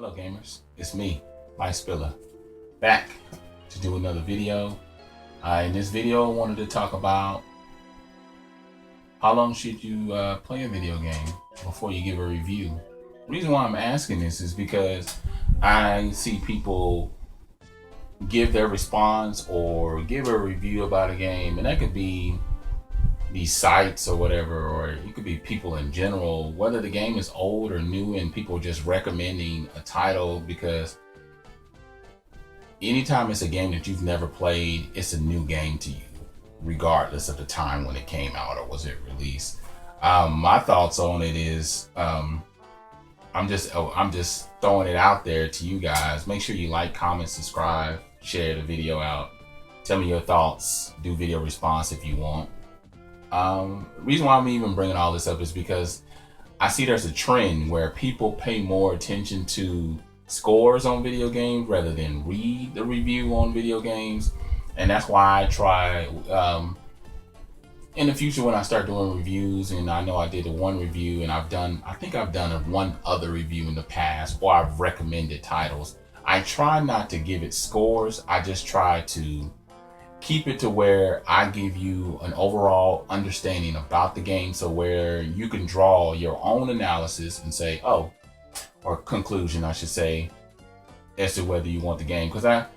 Hello gamers, it's me, SPILLIN, back to do another video. In this video I wanted to talk about how long should you play a video game before you give a review. The reason why I'm asking this is because I see people give their response or give a review about a game, and that could be these sites or whatever, or it could be people in general, whether the game is old or new, and people just recommending a title because anytime it's a game that you've never played, it's a new game to you, regardless of the time when it came out or was it released. My thoughts on it is, I'm just throwing it out there to you guys. Make sure you like, comment, subscribe, share the video out. Tell me your thoughts. Do video response if you want. The reason why I'm even bringing all this up is because I see there's a trend where people pay more attention to scores on video games rather than read the review on video games. And that's why I try, in the future when I start doing reviews, and I know I did one review and I think I've done one other review in the past, or I've recommended titles. I try not to give it scores. I just try to keep it to where I give you an overall understanding about the game, so where you can draw your own analysis and say, oh, or conclusion, I should say, as to whether you want the game. Because I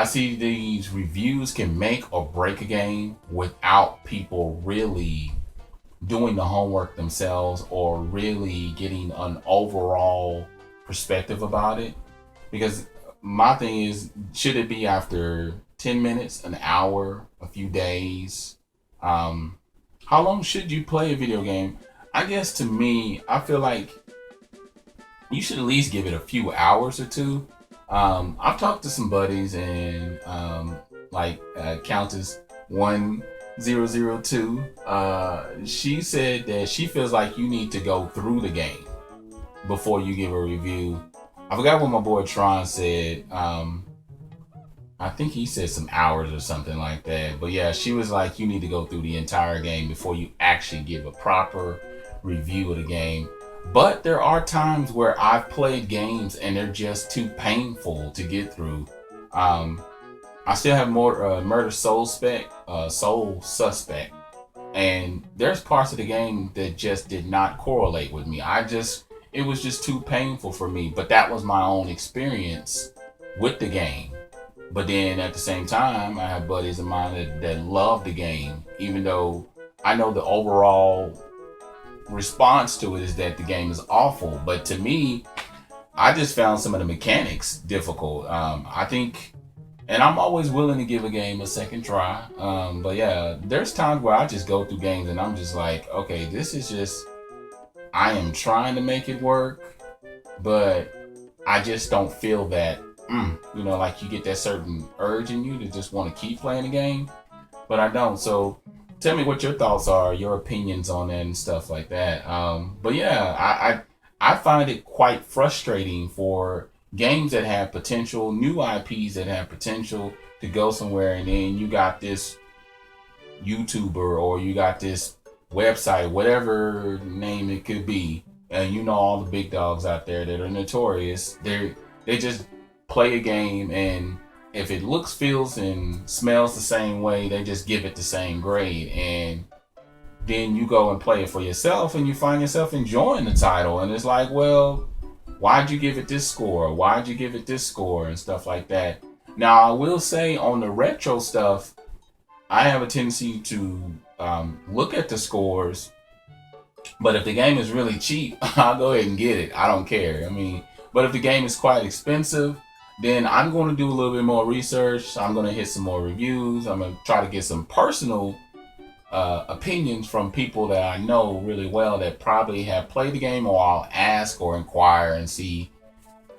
see these reviews can make or break a game without people really doing the homework themselves or really getting an overall perspective about it. Because my thing is, should it be after 10 minutes, an hour, a few days? How long should you play a video game? I guess to me, I feel like you should at least give it a few hours or two. I've talked to some buddies, and Countess 1002, she said that she feels like you need to go through the game before you give a review. I forgot what my boy Tron said. I think he said some hours or something like that. But yeah, she was like, you need to go through the entire game before you actually give a proper review of the game. But there are times where I've played games and they're just too painful to get through. I still have more Murder Soul Suspect. And there's parts of the game that just did not correlate with me. It was just too painful for me. But that was my own experience with the game. But then at the same time, I have buddies of mine that love the game, even though I know the overall response to it is that the game is awful. But to me, I just found some of the mechanics difficult. I think, and I'm always willing to give a game a second try. But yeah, there's times where I just go through games and I'm just like, okay, this is just, I am trying to make it work, but I just don't feel that. Like you get that certain urge in you to just want to keep playing the game, but I don't. So tell me what your thoughts are, your opinions on that and stuff like that. But yeah, I find it quite frustrating for games that have potential, new IPs that have potential to go somewhere, and then you got this YouTuber or you got this website, whatever name it could be, and all the big dogs out there that are notorious, they just play a game, and if it looks, feels, and smells the same way, they just give it the same grade. And then you go and play it for yourself and you find yourself enjoying the title, and it's like, well, why'd you give it this score? Why'd you give it this score? And stuff like that. Now, I will say on the retro stuff, I have a tendency to look at the scores, but if the game is really cheap, I'll go ahead and get it. I don't care. But if the game is quite expensive, then I'm going to do a little bit more research. I'm going to hit some more reviews. I'm going to try to get some personal opinions from people that I know really well that probably have played the game, or I'll ask or inquire and see,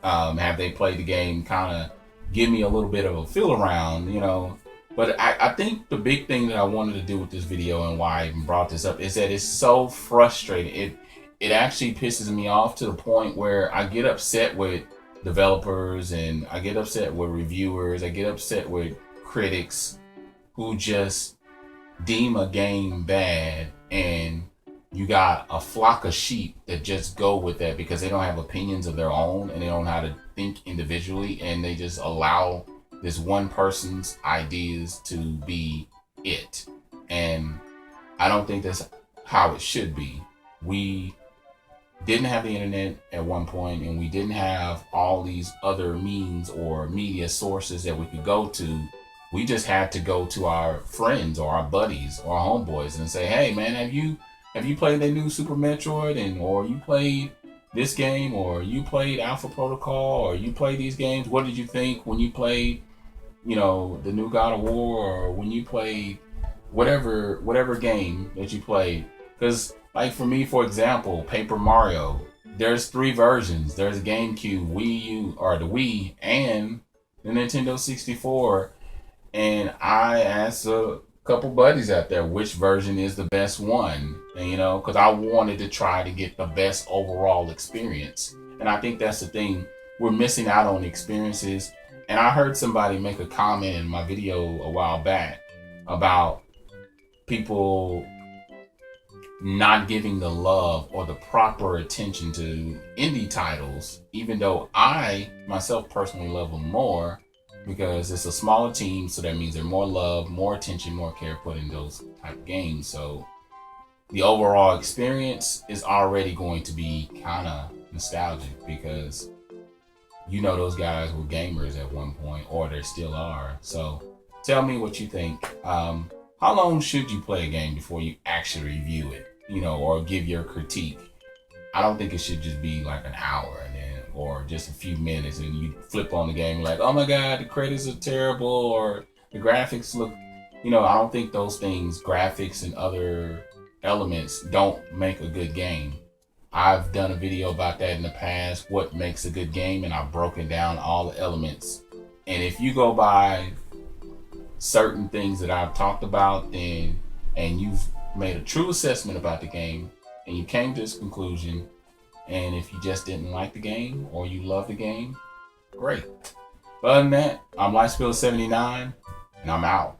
have they played the game, kind of give me a little bit of a feel around, But I think the big thing that I wanted to do with this video, and why I even brought this up, is that it's so frustrating. It actually pisses me off to the point where I get upset with developers, and I get upset with reviewers, I get upset with critics who just deem a game bad and you got a flock of sheep that just go with that because they don't have opinions of their own and they don't know how to think individually, and they just allow this one person's ideas to be it. And I don't think that's how it should be. We didn't have the internet at one point, and we didn't have all these other means or media sources that we could go to. We just had to go to our friends or our buddies or our homeboys and say, hey man, have you played the new Super Metroid, and or you played this game, or you played Alpha Protocol, or you played these games? What did you think when you played, the new God of War, or when you played whatever game that you played? Because like for me, for example, Paper Mario, there's 3 versions. There's GameCube, Wii U, or the Wii, and the Nintendo 64. And I asked a couple buddies out there which version is the best one, and, because I wanted to try to get the best overall experience. And I think that's the thing. We're missing out on experiences. And I heard somebody make a comment in my video a while back about people not giving the love or the proper attention to indie titles, even though I myself personally love them more, because it's a smaller team, so that means there's more love, more attention, more care put in those type of games. So the overall experience is already going to be kind of nostalgic, because those guys were gamers at one point, or they still are. So tell me what you think. How long should you play a game before you actually review it, or give your critique? I don't think it should just be like an hour or just a few minutes and you flip on the game like, oh my God, the credits are terrible, or the graphics look, I don't think those things, graphics and other elements, don't make a good game. I've done a video about that in the past, what makes a good game, and I've broken down all the elements. And if you go by certain things that I've talked about, and you've made a true assessment about the game, and you came to this conclusion, and if you just didn't like the game or you love the game, great. But other than that, I'm LifeSpill79, and I'm out.